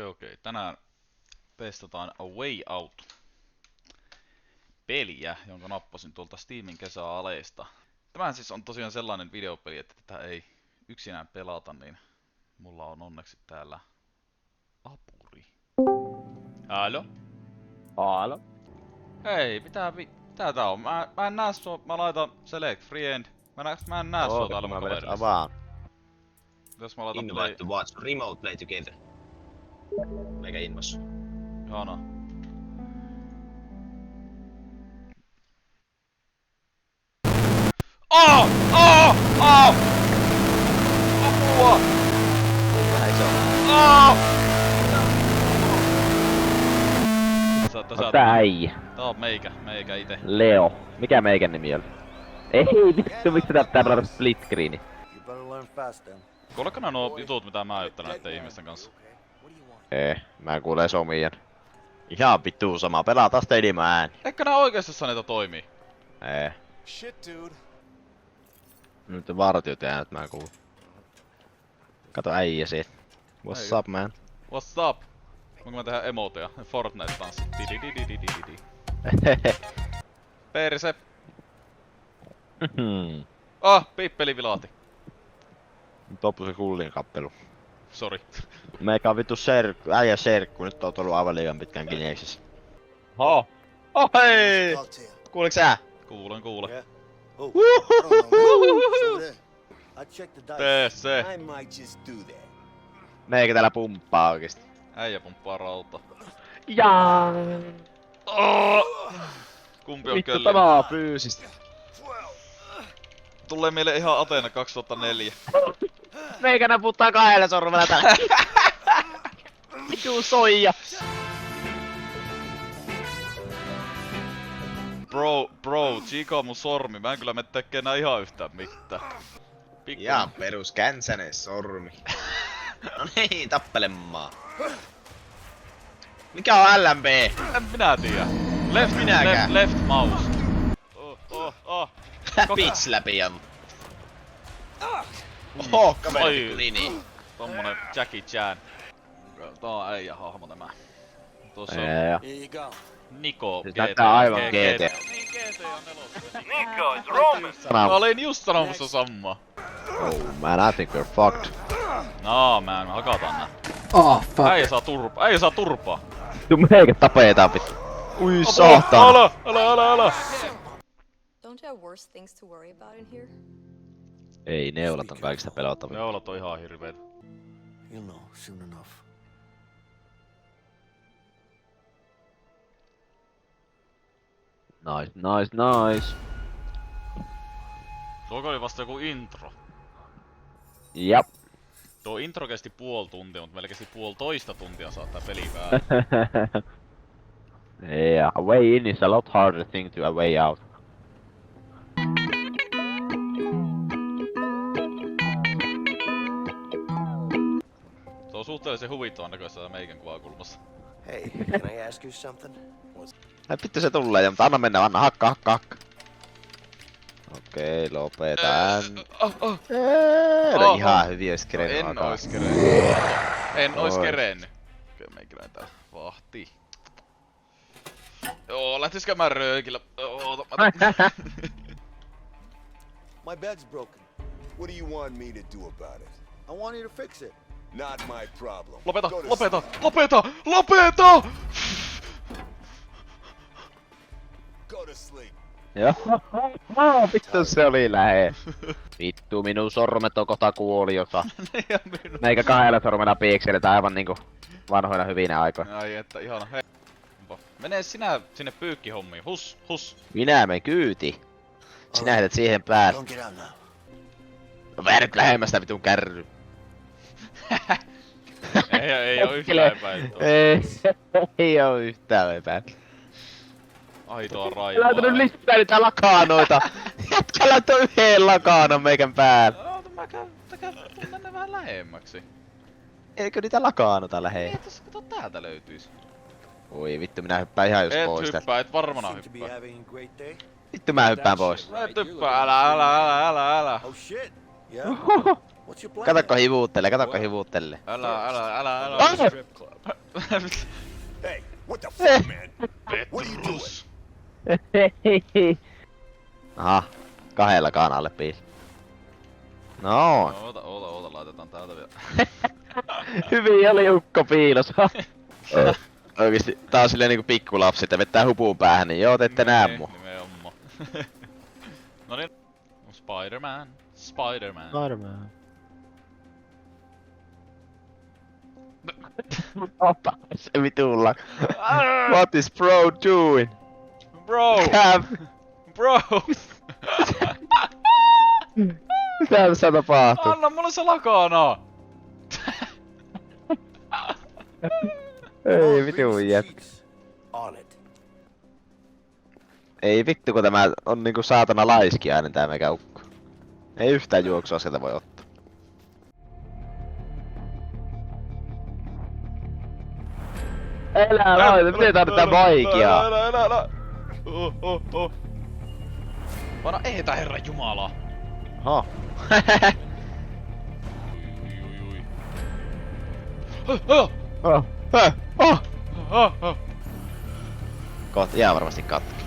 Okei. Tänään testataan A Way Out peliä, jonka nappasin tuolta Steamin kesäaleista. Tämä siis on tosiaan sellainen videopeli, että tätä ei yksinään pelata, niin mulla on onneksi täällä apuri. Halo? Halo? Hei, mitä tää on? Mä en näe sua, mä laitan select friend. Mä en näe sua täällä mun kaverissa. Avaan. Jos mä laitan Invite to watch remote play together. Meikä invas. Ihana. Apua! Vähän iso. Tää äijä. Tää on meikä ite. Leo. Mikä meikän nimi oli? Ei vittu, miksi tää pitää pelata split screeni? Kuuletko nää nuo jutut, mitä mä ajattelen näitten ihmisten kanssa? Mä kuulen somien. Ihan vittu sama, pelaa Steadimän ääni. Eikö nää oikeesti niitä toimii? Shit, dude. Nyt vartiot äänet mä kuulen. Kato äijä siitä. What's up, man? What's up? Voinko mä tehdä emoteja? Fortnite-tanssit. Dididididididi. Perse. Pippeli vilahti. Nyt loppu se kullin kappelu. Sori. Meikä on vittu äijä serkku, nyt on ollut aivan liian pitkään kineksissä. Oh hei! Kuuliks sä? Kuulen. Tee se. Meikä täällä pumppaa oikeesti. Äijä pumppaa rauta. Jaa! Kumpi on Vittu kölli? tämä on fyysistä. Tulee meille ihan Ateena 2004. Meikä naputtaa kahdella sormella täällä. Vittu soija. Bro, chiika mun sormi. Mä en kyllä mene tekee nää ihan yhtään mitään. Ihan perus känsänen sormi. No niin, tappelemaan. Mikä on LMB? En minä tiedä. Left mouse. Bitch läpi on. Oho, kaveri tuli niin. Tommonen Jackie Chan. Tää on äijä hahmo tämä. Tuossa on Joo. Niko. Siis näyttää aivan GT. Niin GT on nelossa. Nico, it's Roman. Mä olin just sanomassa samaa. Oh man, I think we're fucked. No man, me hakataan nää. Oh fuck. Äijä saa turpaa. Vittu meikä tapetaan vittu. Ui saatana. Älä. Don't you have worse things to worry about in here? Ei, neulat on kaikista pelottavia. Neulat on ihan hirveet. You'll know soon enough. Nice. Tuo oli vasta joku intro. Jap. Tuo intro kesti puoli tuntia, mutta meillä kesti 1,5 tuntia saattaa peli päälle. Yeah, a way in is a lot harder thing to a way out. Se on suhteellisen huvittavan näköistä tää meikän kuvakulmassa. Hey, can I ask you something? Ai vittu se tulee, mutta anna mennä, anna hakka. Okei, lopeta ihan hyviä ois kerennyt En alkaa. ois kerennyt. En ois Ois. kerennyt. Kyllä meikäläinen tää vahtii. Joo, lähtisikö mä röökillä? My bed's broken. What do you want me to do about it? I want you to fix it. Not my problem. Lopeta! Go to Go to sleep. Joo, vittu se oli lähe. Vittu minun sormet on kohta kuoliossa. Meikä kahdella sormella piikseletään aivan niinku vanhoina hyvinä aikoina. Ai että ihana. Hei. Mene sinä sinne pyykkihommiin. Hus. Minä menen kyyti. Sinä heität siihen päälle. Don't get out now. No vähän nyt lähemmästä vitun kärry. Ei oo yhtään epäiltyä. Ei oo yhtään epäiltyä. Aitoa Älä raivaa. laita lisää niitä lakanoita. Jätkä laitoi yhden lakanon meikän päälle. Oota mä mennä vähän lähemmäksi. Eikö niitä lakanota lähe? Ei tossa kato täältä löytyis. Oi vittu, minä hyppään ihan just Et pois tästä. hyppää, et varmana Seem to be hyppää. having a great day. Vittu mä hyppään pois. Et hyppää, älä. Oh shit. Yeah. What's your plan? Katokko hivuuttelee. Älä. Hey, what the fuck, man? What are you doing? Petrus. Aha, 2 kanalle piis. No, Oota, laitetaan täältä vielä. hyvin oli ukko piilossa. Oikeesti, tää on silleen niinku pikkulapsi, että vettää hupuun päähän, niin joo, te ette näe mua. Nimenomaan. Noniin. Spider-Man. Varmaan. Ota se vitulla. What is bro doing? Bro! Cav! Bro! Mitä tässä tapahtuu? Anna mulle se lakana! Ei vitun jätkä. On it. Ei vittu kun tämä on niinku saatana laiskiainen tää meikä ukko. Ei yhtään juoksua sieltä voi ottaa. Elää laita, miten tää on tää vaikeaa? Älä. Oh. Vanha eetä herra jumala! Oho. Kohta jää varmasti katki.